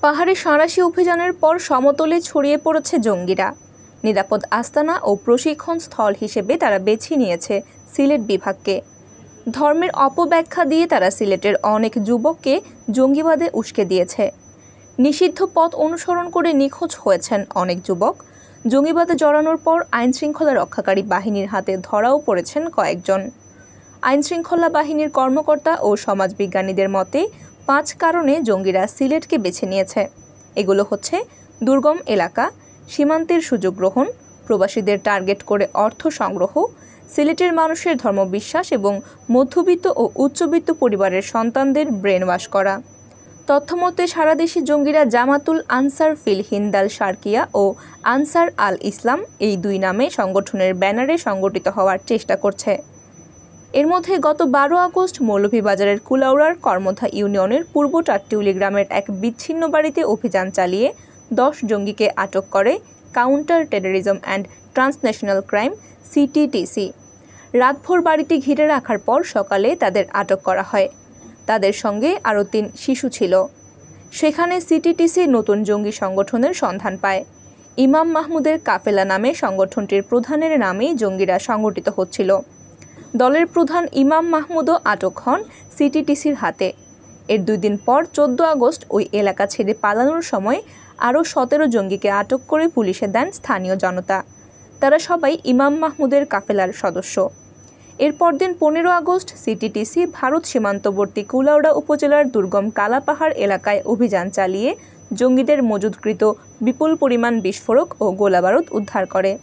পাহাড়ে সাঁড়াশি অভিযানের পর সমতলে ছড়িয়ে পড়েছে জঙ্গিরা। নিরাপদ আস্তানা ও প্রশিক্ষণ স্থল হিসেবে তারা বেছে নিয়েছে সিলেট বিভাগকে। ধর্মের অপব্যাখ্যা দিয়ে তারা সিলেটের অনেক যুবককে জঙ্গিবাদে উস্কে দিয়েছে। নিষিদ্ধ পথ অনুসরণ করে নিখোঁজ হয়েছেন অনেক যুবক। জঙ্গিবাদে জড়ানোর পর আইনশৃঙ্খলা রক্ষাকারী বাহিনীর হাতে ধরাও পড়েছেন কয়েকজন। আইনশৃঙ্খলা বাহিনীর কর্মকর্তা ও সমাজবিজ্ঞানীদের মতে 5 কারণে জঙ্গিরা সিলেটকে বেছে নিয়েছে। এগুলো হচ্ছে দুর্গম এলাকা, সীমান্তের সুযোগ গ্রহণ, প্রবাসীদের টার্গেট করে অর্থ সংগ্রহ, সিলেটের মানুষের ধর্মবিশ্বাস এবং মধ্যবিত্ত ও উচ্চবিত্ত পরিবারের সন্তানদের ব্রেন ওয়াশ করা। তথ্যমতে সারা দেশে জঙ্গিরা জামাতুল আনসার ফিল হিন্দাল শারকিয়া ও আনসার আল ইসলাম এই 2 নামে সংগঠনের ব্যানারে সংগঠিত হওয়ার চেষ্টা করছে। এর মধ্যে গত 12 আগস্ট মৌলভীবাজারের কুলাউড়ার কর্মধা ইউনিয়নের পূর্ব টাট্টিউলি গ্রামের এক বিচ্ছিন্ন বাড়িতে অভিযান চালিয়ে 10 জঙ্গিকে আটক করে counter terrorism and transnational crime CTTC. রাতভর বাড়িটি ঘিরে রাখার পর সকালে তাদের আটক করা হয়। তাদের সঙ্গে আরও 3 শিশু ছিল। সেখানে সিটিটিসি নতুন জঙ্গি সংগঠনের সন্ধান পায়। ইমাম মাহমুদের কাফেলা নামে সংগঠনটির প্রধানের নামেই জঙ্গিরা সংগঠিত হচ্ছিল। দলের প্রধান ইমাম মাহমুদও আটক হন সিটিটিসির হাতে। এর 2 দিন পর 14 আগস্ট ওই এলাকা ছেড়ে পালানোর সময় আরও 17 জঙ্গিকে আটক করে পুলিশে দেন স্থানীয় জনতা। তারা সবাই ইমাম মাহমুদের কাফেলার সদস্য। এর পরদিন 15 আগস্ট সিটিটিসি ভারত সীমান্তবর্তী কুলাউড়া উপজেলার দুর্গম কালাপাহাড় এলাকায় অভিযান চালিয়ে জঙ্গিদের মজুদকৃত বিপুল পরিমাণ বিস্ফোরক ও গোলাবারুদ উদ্ধার করে।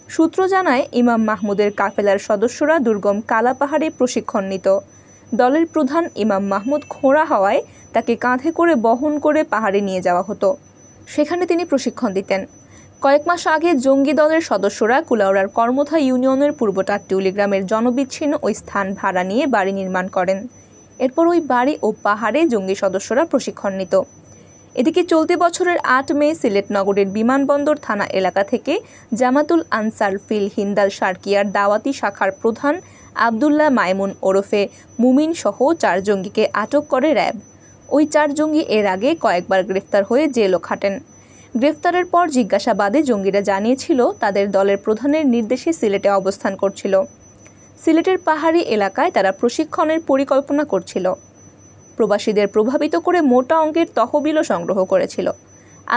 সূত্র জানায়, ইমাম মাহমুদের কাফেলার সদস্যরা দুর্গম কালাপাহাড়ে প্রশিক্ষণ নিত। দলের প্রধান ইমাম মাহমুদ খোঁড়া হওয়ায় তাকে কাঁধে করে বহন করে পাহাড়ে নিয়ে যাওয়া হতো। সেখানে তিনি প্রশিক্ষণ দিতেন। কয়েক মাস আগে জঙ্গি দলের সদস্যরা কুলাউড়ার কর্মধা ইউনিয়নের পূর্ব টাট্টিউলি গ্রামের জনবিচ্ছিন্ন ওই স্থান ভাড়া নিয়ে বাড়ি নির্মাণ করেন। এরপর ওই বাড়ি ও পাহাড়ে জঙ্গি সদস্যরা প্রশিক্ষণ নিত। এদিকে চলতি বছরের 8 মে সিলেট নগরের বিমানবন্দর থানা এলাকা থেকে জামাতুল আনসার ফিল হিন্দাল শারকিয়ার দাওয়াতি শাখার প্রধান আবদুল্লাহ মাইমুন ওরফে মুমিন সহ 4 জঙ্গিকে আটক করে র্যাব। ওই 4 জঙ্গি এর আগে কয়েকবার গ্রেফতার হয়ে জেলও খাটেন। গ্রেফতারের পর জিজ্ঞাসাবাদে জঙ্গিরা জানিয়েছিল তাদের দলের প্রধানের নির্দেশে সিলেটে অবস্থান করছিল। সিলেটের পাহাড়ি এলাকায় তারা প্রশিক্ষণের পরিকল্পনা করছিল। প্রবাসীদের প্রভাবিত করে মোটা অঙ্কের তহবিলও সংগ্রহ করেছিল।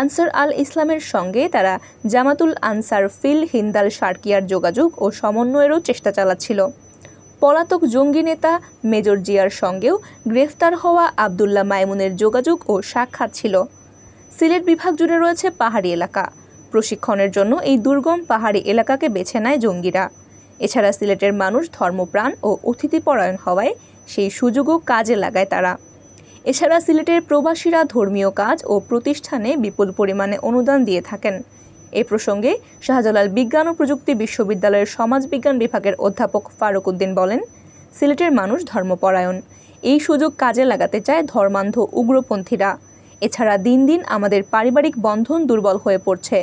আনসার আল ইসলামের সঙ্গে তারা জামাতুল আনসার ফিল হিন্দাল শারকিয়ার যোগাযোগ ও সমন্বয়েরও চেষ্টা চালাচ্ছিল। পলাতক জঙ্গি নেতা মেজর জিয়ার সঙ্গেও গ্রেফতার হওয়া আবদুল্লাহ মাইমুনের যোগাযোগ ও সাক্ষাৎ ছিল। সিলেট বিভাগ জুড়ে রয়েছে পাহাড়ি এলাকা। প্রশিক্ষণের জন্য এই দুর্গম পাহাড়ি এলাকাকে বেছে নেয় জঙ্গিরা। এছাড়া সিলেটের মানুষ ধর্মপ্রাণ ও অতিথিপরায়ণ হওয়ায় সেই সুযোগও কাজে লাগায় তারা। এছাড়া সিলেটের প্রবাসীরা ধর্মীয় কাজ ও প্রতিষ্ঠানে বিপুল পরিমাণে অনুদান দিয়ে থাকেন। এ প্রসঙ্গে শাহজালাল বিজ্ঞান ও প্রযুক্তি বিশ্ববিদ্যালয়ের সমাজবিজ্ঞান বিভাগের অধ্যাপক ফারুক উদ্দিন বলেন, সিলেটের মানুষ ধর্মপরায়ণ। এই সুযোগ কাজে লাগাতে চায় ধর্মান্ধ উগ্রপন্থীরা। এছাড়া দিন দিন আমাদের পারিবারিক বন্ধন দুর্বল হয়ে পড়ছে।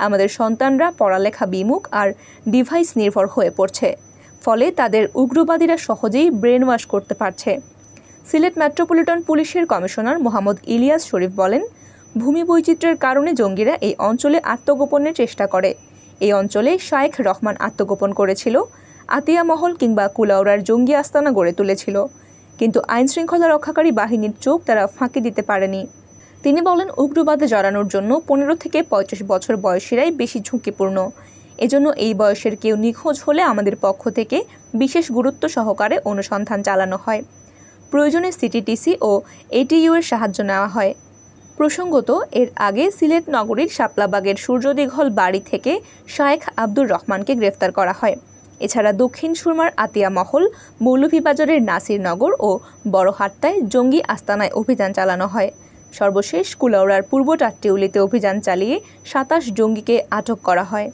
আমাদের সন্তানরা পড়ালেখা বিমুখ আর ডিভাইস নির্ভর হয়ে পড়ছে। ফলে তাদের উগ্রবাদীরা সহজেই ব্রেন ওয়াশ করতে পারছে। সিলেট মেট্রোপলিটন পুলিশের কমিশনার মোহাম্মদ ইলিয়াস শরীফ বলেন, ভূমি বৈচিত্র্যের কারণে জঙ্গিরা এই অঞ্চলে আত্মগোপনের চেষ্টা করে। এই অঞ্চলে শায়েখ রহমান আত্মগোপন করেছিল, আতিয়া মহল কিংবা কুলাউড়ার জঙ্গি আস্তানা গড়ে তুলেছিল। কিন্তু আইনশৃঙ্খলা রক্ষাকারী বাহিনীর চোখ তারা ফাঁকি দিতে পারেনি। তিনি বলেন, উগ্রবাদে জড়ানোর জন্য 15 থেকে 35 বছর বয়সীরাই বেশি ঝুঁকিপূর্ণ। এজন্য এই বয়সের কেউ নিখোঁজ হলে আমাদের পক্ষ থেকে বিশেষ গুরুত্ব সহকারে অনুসন্ধান চালানো হয়। প্রয়োজনে সিটিটিসি ও এটিইউ এর সাহায্য নেওয়া হয়। প্রসঙ্গত, এর আগে সিলেট নগরীর শাপলাবাগের সূর্যদীঘল বাড়ি থেকে শায়েখ আব্দুর রহমানকে গ্রেফতার করা হয়। এছাড়া দক্ষিণ সুরমার আতিয়া মহল, মৌলভীবাজারের নাসিরনগর ও বড়হাট্টায় জঙ্গি আস্তানায় অভিযান চালানো হয়। সর্বশেষ কুলাউড়ার পূর্ব টাট্টিউলিতে অভিযান চালিয়ে 27 জঙ্গিকে আটক করা হয়।